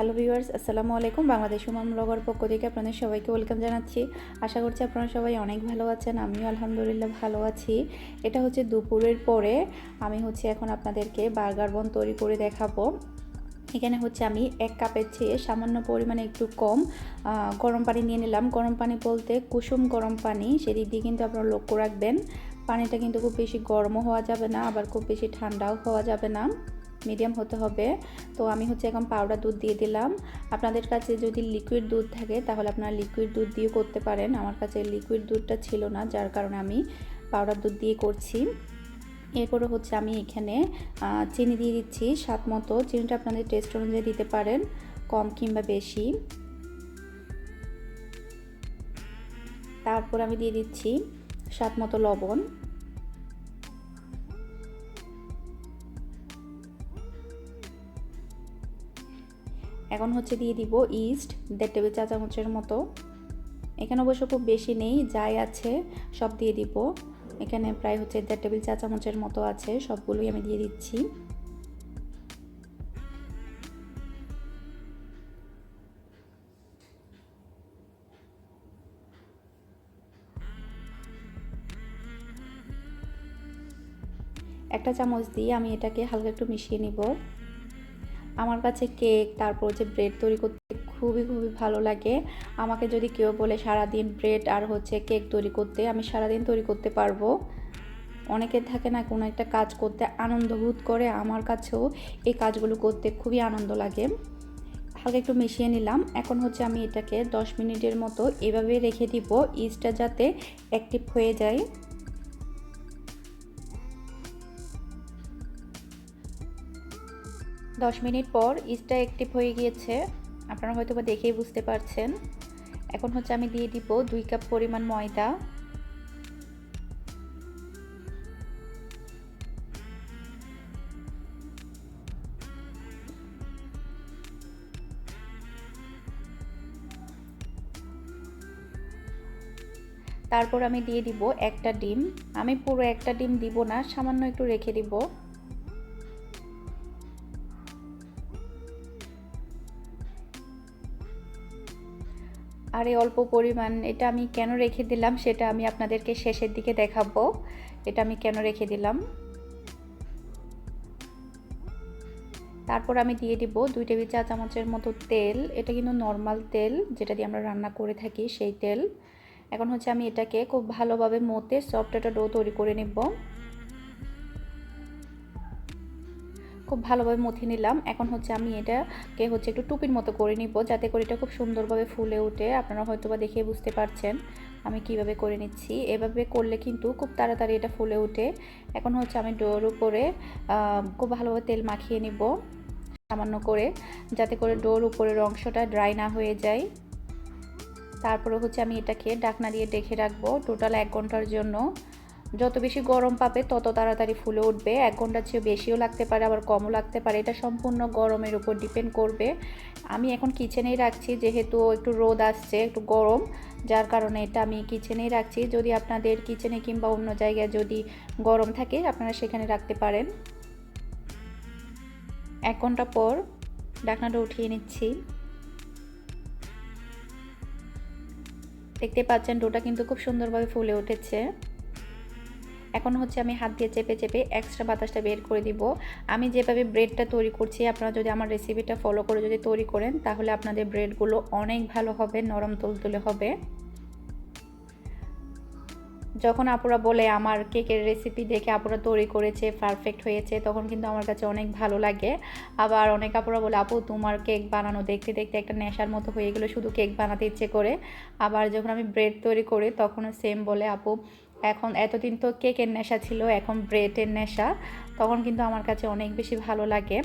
Hello viewers, আসসালামু আলাইকুম। Bangladesh উমাম blogger পক্ষ থেকে আপনাদের সবাইকে ওয়েলকাম জানাচ্ছি। আশা করছি আপনারা সবাই অনেক ভালো আছেন। আমিও আলহামদুলিল্লাহ ভালো আছি। এটা হচ্ছে দুপুরের পরে আমি এখন আপনাদেরকে বার্গার বন তৈরি করে দেখাবো। এখানে আমি 1 কাপের চেয়ে সামান্য পরিমাণে একটু কম গরম পানি নিয়ে নিলাম। গরম পানি বলতে কুসুম গরম পানি, সেদিক দিয়ে কিন্তু আপনারা লক্ষ্য রাখবেন। পানিটা কিন্তু খুব বেশি গরমও হওয়া যাবে না, আবার খুব বেশি ঠান্ডাও হওয়া যাবে না, মিডিয়াম হতে হবে। তো আমি এখন পাউডার দুধ দিয়ে দিলাম। আপনাদের কাছে যদি লিকুইড দুধ থাকে তাহলে আপনারা লিকুইড দুধ দিয়ে করতে পারেন। আমার কাছে লিকুইড দুধটা ছিল না, যার কারণে আমি পাউডার দুধ দিয়ে করছি। এরপরে আমি এখানে চিনি দিয়ে দিচ্ছি স্বাদ মতো। চিনিটা আপনাদের টেস্ট অনুযায়ী দিতে পারেন, কম কিংবা বেশি। তারপর আমি দিয়ে দিচ্ছি স্বাদ মতো লবণ। এখন দিয়ে দিব ইস্ট 1.5 টেবিল চা চামচের মতো। এখানে অবশ্য খুব বেশি নেই, যাই আছে সব দিয়ে দিব। এখানে প্রায় 1.5 টেবিল চা চামচের মতো আছে, সবগুলোই আমি দিয়ে দিচ্ছি। একটা চামচ দিয়ে আমি এটাকে হালকা একটু মিশিয়ে নিব। আমার কাছে কেক তারপর ব্রেড তৈরি করতে খুবই ভালো লাগে। আমাকে যদি কেউ বলে সারাদিন ব্রেড আর কেক তৈরি করতে, আমি সারাদিন তৈরি করতে পারবো। অনেকের থাকে না কোনো একটা কাজ করতে আনন্দ বোধ করে, আমার কাছেও এই কাজগুলো করতে খুবই আনন্দ লাগে। হালকা একটু মিশিয়ে নিলাম। এখন আমি এটাকে 10 মিনিটের মতো এভাবে রেখে দিব, ইস্টটা যাতে অ্যাক্টিভ হয়ে যায়। 10 মিনিট পর ইস্টটা অ্যাক্টিভ হয়ে গিয়েছে, আপনারা হয়তো বা দেখেই বুঝতে পারছেন। এখন আমি দিয়ে দিব 2 কাপ পরিমাণ ময়দা। তারপর আমি দিয়ে দিব একটা ডিম। আমি পুরো একটা ডিম দিব না, সামান্য একটু রেখে দিব। আর এই অল্প পরিমাণ এটা আমি কেন রেখে দিলাম সেটা আমি আপনাদেরকে শেষের দিকে দেখাবো, এটা আমি কেন রেখে দিলাম। তারপর আমি দিয়ে দিব 2 টেবিল চা চামচের মতো তেল। এটা কিন্তু নর্মাল তেল, যেটা দিয়ে আমরা রান্না করে থাকি সেই তেল। এখন আমি এটাকে খুব ভালোভাবে মতে সফট একটা ডো তৈরি করে নেব। খুব ভালোভাবে মথে নিলাম। এখন আমি এটাকে একটু টুপির মতো করে নিব, যাতে করে এটা খুব সুন্দরভাবে ফুলে ওঠে। আপনারা হয়তোবা দেখে বুঝতে পারছেন আমি কিভাবে করে নিচ্ছি। এভাবে করলে কিন্তু খুব তাড়াতাড়ি এটা ফুলে ওঠে। এখন আমি ডোর উপরে খুব ভালোভাবে তেল মাখিয়ে নিব সামান্য করে, যাতে করে ডোর উপরের অংশটা ড্রাই না হয়ে যায়। তারপরে আমি এটাকে ঢাকনা দিয়ে ঢেকে রাখবো টোটাল 1 ঘন্টার জন্য। যত বেশি গরম পাবে তত তাড়াতাড়ি ফুলে উঠবে। 1 ঘন্টার চেয়ে বেশিও লাগতে পারে, আবার কমও লাগতে পারে, এটা সম্পূর্ণ গরমের উপর ডিপেন্ড করবে। আমি এখন কিচেনেই রাখছি, যেহেতু একটু রোদ আসছে, একটু গরম, যার কারণে এটা আমি কিচেনেই রাখছি। যদি আপনাদের কিচেনে কিংবা অন্য জায়গায় যদি গরম থাকে আপনারা সেখানে রাখতে পারেন। 1 ঘন্টা পর ঢাকনাটা উঠিয়ে নিচ্ছি। দেখতে পাচ্ছেন ডোটা কিন্তু খুব সুন্দরভাবে ফুলে উঠেছে। এখন আমি হাত দিয়ে চেপে চেপে এক্সট্রা বাতাসটা বের করে দিব। আমি যেভাবে ব্রেডটা তৈরি করছি, আপনারা যদি আমার রেসিপিটা ফলো করে যদি তৈরি করেন তাহলে আপনাদের ব্রেডগুলো অনেক ভালো হবে, নরম তুলতুলে হবে। যখন আপুরা বলে আমার কেকের রেসিপি দেখে আপুরা তৈরি করেছে পারফেক্ট হয়েছে, তখন কিন্তু আমার কাছে অনেক ভালো লাগে। আবার অনেক আপুরা বলে আপু তোমার কেক বানানো দেখতে দেখতে একটা নেশার মতো হয়ে গেলো, শুধু কেক বানাতে ইচ্ছে করে। আবার যখন আমি ব্রেড তৈরি করি তখনও সেম বলে আপু এখন এতদিন তো কেকের নেশা ছিল, এখন ব্রেডের নেশা। তখন কিন্তু আমার কাছে অনেক বেশি ভালো লাগে।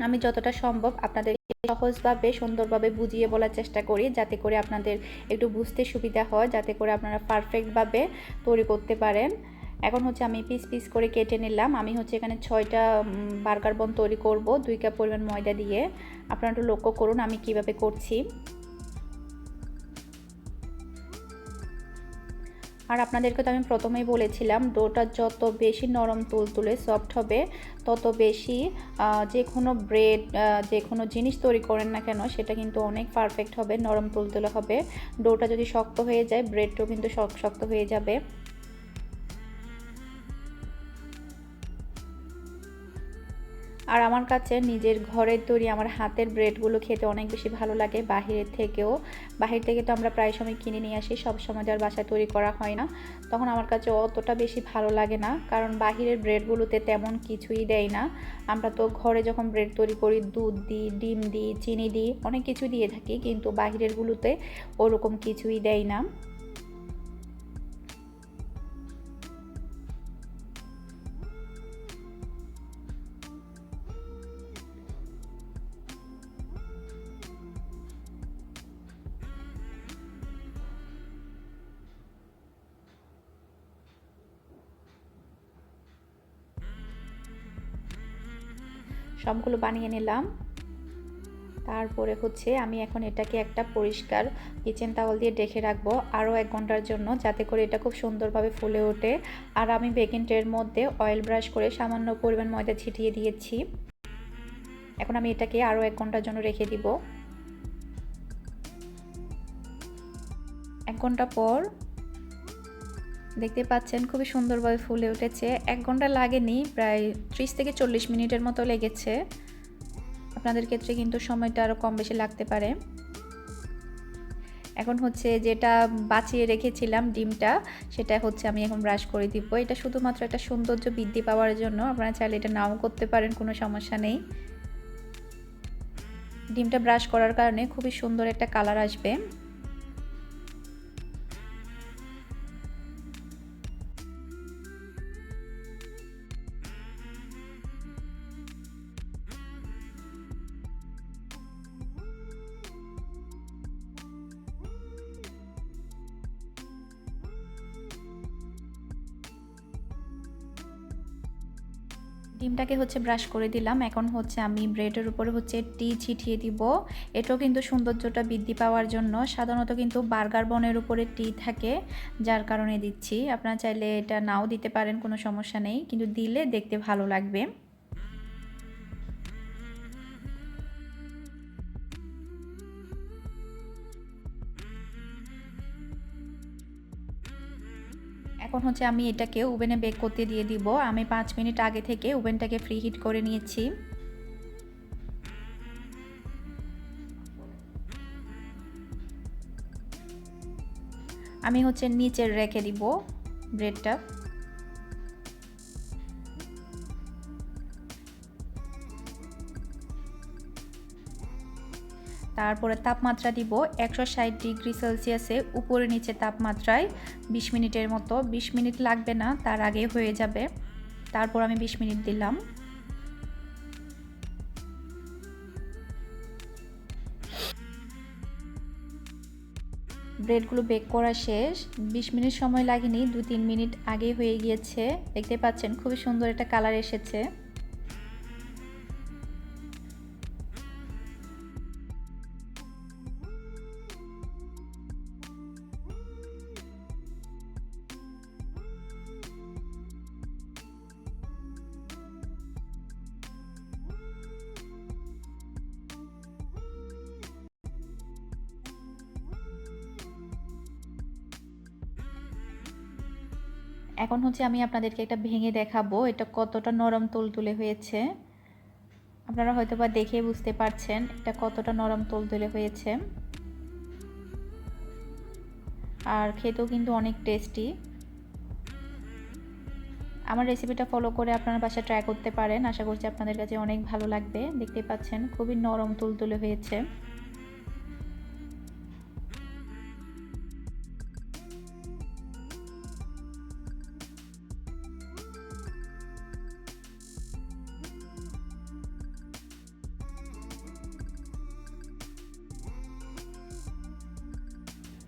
আমি যতটা সম্ভব আপনাদের সহজভাবে সুন্দরভাবে বুঝিয়ে বলার চেষ্টা করি, যাতে করে আপনাদের একটু বুঝতে সুবিধা হয়, যাতে করে আপনারা পারফেক্টভাবে তৈরি করতে পারেন। এখন আমি পিস পিস করে কেটে নিলাম। আমি এখানে 6টা বার্গার বন তৈরি করব 2 কাপ পরিমাণ ময়দা দিয়ে। আপনারা একটু লক্ষ্য করুন আমি কিভাবে করছি। আর আপনাদেরকে তো আমি প্রথমেই বলেছিলাম ডোটা যত বেশি নরম তুলতুলে সফট হবে তত বেশি যে কোনো ব্রেড যে কোনো জিনিস তৈরি করেন না কেন সেটা কিন্তু অনেক পারফেক্ট হবে, নরম তুলতুলে হবে। ডোটা যদি শক্ত হয়ে যায় ব্রেডটাও কিন্তু শক্ত হয়ে যাবে। আর আমার কাছে নিজের ঘরের তৈরি আমার হাতের ব্রেডগুলো খেতে অনেক বেশি ভালো লাগে বাহিরের থেকেও। বাহির থেকে তো আমরা প্রায় সময় কিনে নিয়ে আসি, সব সময় তো আর বাসায় তৈরি করা হয় না, তখন আমার কাছে অতটা বেশি ভালো লাগে না, কারণ বাহিরের ব্রেডগুলোতে তেমন কিছুই দেয় না। আমরা তো ঘরে যখন ব্রেড তৈরি করি দুধ দিই, ডিম দিই, চিনি দিই, অনেক কিছু দিয়ে থাকি, কিন্তু বাহিরেরগুলোতে ওরকম কিছুই দেয় না। সবগুলো বানিয়ে নিলাম। তারপরে হচ্ছে আমি এখন এটাকে একটা পরিষ্কার কিচেন টাওয়াল দিয়ে ঢেকে রাখবো আরও 1 ঘন্টার জন্য, যাতে করে এটা খুব সুন্দরভাবে ফুলে ওঠে। আর আমি বেকিং ট্রের মধ্যে অয়েল ব্রাশ করে সামান্য পরিমাণ ময়দা ছিটিয়ে দিয়েছি। এখন আমি এটাকে আরও 1 ঘন্টার জন্য রেখে দিব। 1 ঘন্টা পর দেখতে পাচ্ছেন খুবই সুন্দরভাবে ফুলে উঠেছে। 1 ঘন্টা লাগেনি, প্রায় 30 থেকে 40 মিনিটের মতো লেগেছে। আপনাদের ক্ষেত্রে কিন্তু সময়টা আরও কম বেশি লাগতে পারে। এখন হচ্ছে যেটা বাঁচিয়ে রেখেছিলাম ডিমটা, সেটা হচ্ছে আমি এখন ব্রাশ করে দিব। এটা শুধুমাত্র একটা সৌন্দর্য বৃদ্ধি পাওয়ার জন্য, আপনারা চাইলে এটা নাও করতে পারেন, কোনো সমস্যা নেই। ডিমটা ব্রাশ করার কারণে খুবই সুন্দর একটা কালার আসবে। ডিমটাকে হচ্ছে ব্রাশ করে দিলাম। এখন হচ্ছে আমি ব্রেডের উপরে হচ্ছে টি ছিটিয়ে দিব। এটাও কিন্তু সৌন্দর্যটা বৃদ্ধি পাওয়ার জন্য। সাধারণত কিন্তু বার্গার বনের উপরে টি থাকে, যার কারণে দিচ্ছি। আপনারা চাইলে এটা নাও দিতে পারেন, কোনো সমস্যা নেই, কিন্তু দিলে দেখতে ভালো লাগবে। এখন হচ্ছে আমি এটাকে ওভেনে বেক করতে দিয়ে দিব। আমি 5 মিনিট আগে থেকে ওভেনটাকে ফ্রি হিট করে নিয়েছি। আমি হচ্ছে নিচে রেখে দিব ব্রেডটা। তারপরে তাপমাত্রা দিব 160 ডিগ্রি সেলসিয়াসে, উপরে নিচে তাপমাত্রায় 20 মিনিটের মতো। 20 মিনিট লাগবে না, তার আগে হয়ে যাবে। তারপর আমি 20 মিনিট দিলাম। ব্রেডগুলো বেক করা শেষ। 20 মিনিট সময় লাগেনি, 2-3 মিনিট আগেই হয়ে গিয়েছে। দেখতে পাচ্ছেন খুবই সুন্দর একটা কালার এসেছে। এখন হচ্ছে আমি আপনাদেরকে এটা ভেঙে দেখাবো এটা কতটা নরম তুলতুলে হয়েছে। আপনারা হয়তোবা দেখে বুঝতে পারছেন এটা কতটা নরম তুলতুলে হয়েছে। আর খেতেও কিন্তু অনেক টেস্টি। আমার রেসিপিটা ফলো করে আপনারা বাসায় ট্রাই করতে পারেন, আশা করছি আপনাদের কাছে অনেক ভালো লাগবে। দেখতে পাচ্ছেন খুবই নরম তুলতুলে হয়েছে।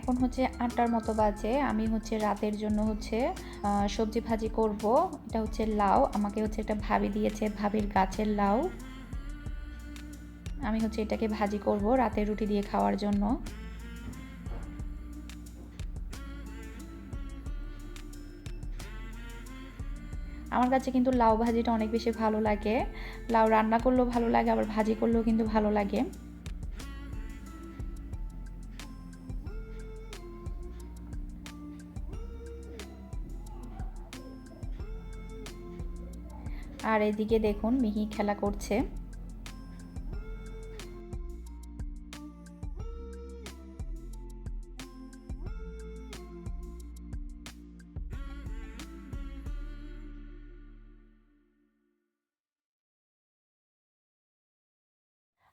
এখন হচ্ছে 8টার মতো বাজে। আমি হচ্ছে রাতের জন্য হচ্ছে সবজি ভাজি করব। এটা হচ্ছে লাউ, আমাকে হচ্ছে একটা ভাবি দিয়েছে, ভাবির গাছের লাউ। আমি হচ্ছে এটাকে ভাজি করব রাতের রুটি দিয়ে খাওয়ার জন্য। আমার কাছে কিন্তু লাউ ভাজিটা অনেক বেশি ভালো লাগে। লাউ রান্না করলেও ভালো লাগে, আবার ভাজি করলেও কিন্তু ভালো লাগে। আর এদিকে দেখুন মিহি খেলা করছে।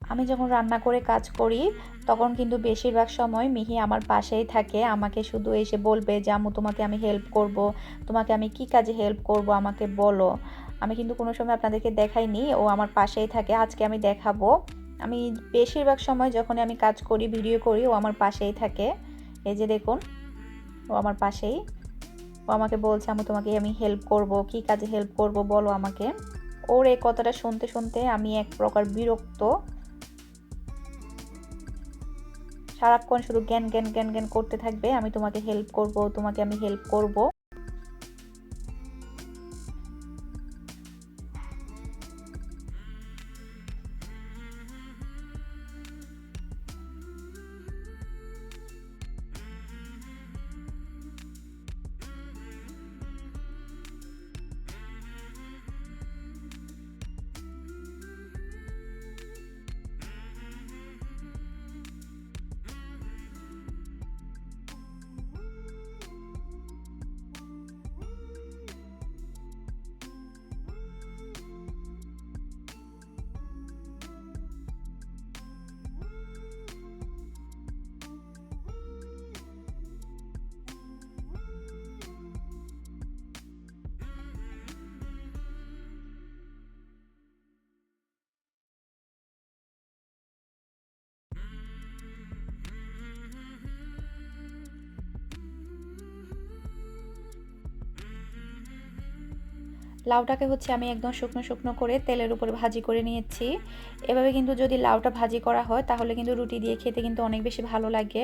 আমি যখন রান্না করে কাজ করি তখন কিন্তু বেশিরভাগ সময় মিহি আমার পাশেই থাকে। আমাকে শুধু এসে বলবে যে আম্মু তোমাকে আমি হেল্প করব, তোমাকে আমি কি কাজে হেল্প করব আমাকে বলো। আমি কিন্তু কোনো সময় আপনাদেরকে দেখাইনি, ও আমার পাশেই থাকে। আজকে আমি দেখাবো। আমি বেশিরভাগ সময় যখন আমি কাজ করি, ভিডিও করি, ও আমার পাশেই থাকে। এই যে দেখুন, ও আমার পাশেই। ও আমাকে বলছে আম্মু তোমাকে আমি হেল্প করব, কি কাজে হেল্প করব বলো আমাকে। ওর এই কথাটা শুনতে শুনতে আমি এক প্রকার বিরক্ত। সারাক্ষণ শুধু জ্ঞান জ্ঞান জ্ঞান জ্ঞান করতে থাকবে, আমি তোমাকে হেল্প করব, তোমাকে আমি হেল্প করব। লাউটাকে হচ্ছে আমি একদম শুকনো শুকনো করে তেলের উপরে ভাজি করে নিয়েছি। এভাবে কিন্তু যদি লাউটা ভাজি করা হয় তাহলে কিন্তু রুটি দিয়ে খেতে কিন্তু অনেক বেশি ভালো লাগে।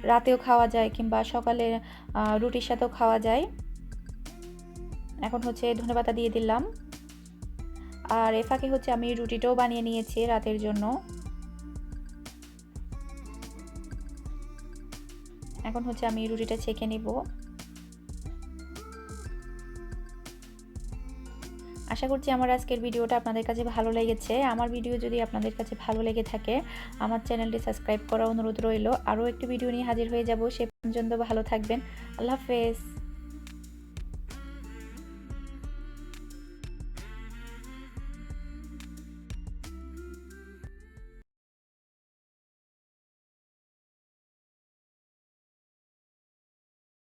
রাতেও খাওয়া যায় কিংবা সকালে রুটির সাথেও খাওয়া যায়। এখন হচ্ছে ধনেপাতা দিয়ে দিলাম। আর এ ফাঁকে হচ্ছে আমি রুটিটাও বানিয়ে নিয়েছি রাতের জন্য। এখন হচ্ছে আমি রুটিটা ছেঁকে নিব। আশা করছি আমার আজকের ভিডিওটা আপনাদের কাছে ভালো লেগেছে। আমার ভিডিও যদি আপনাদের কাছে ভালো লেগে থাকে আমার চ্যানেলটি সাবস্ক্রাইব করার অনুরোধ রইল। আরও একটি ভিডিও নিয়ে হাজির হয়ে যাব। সে পর্যন্ত ভালো থাকবেন। আল্লাহ হাফেজ।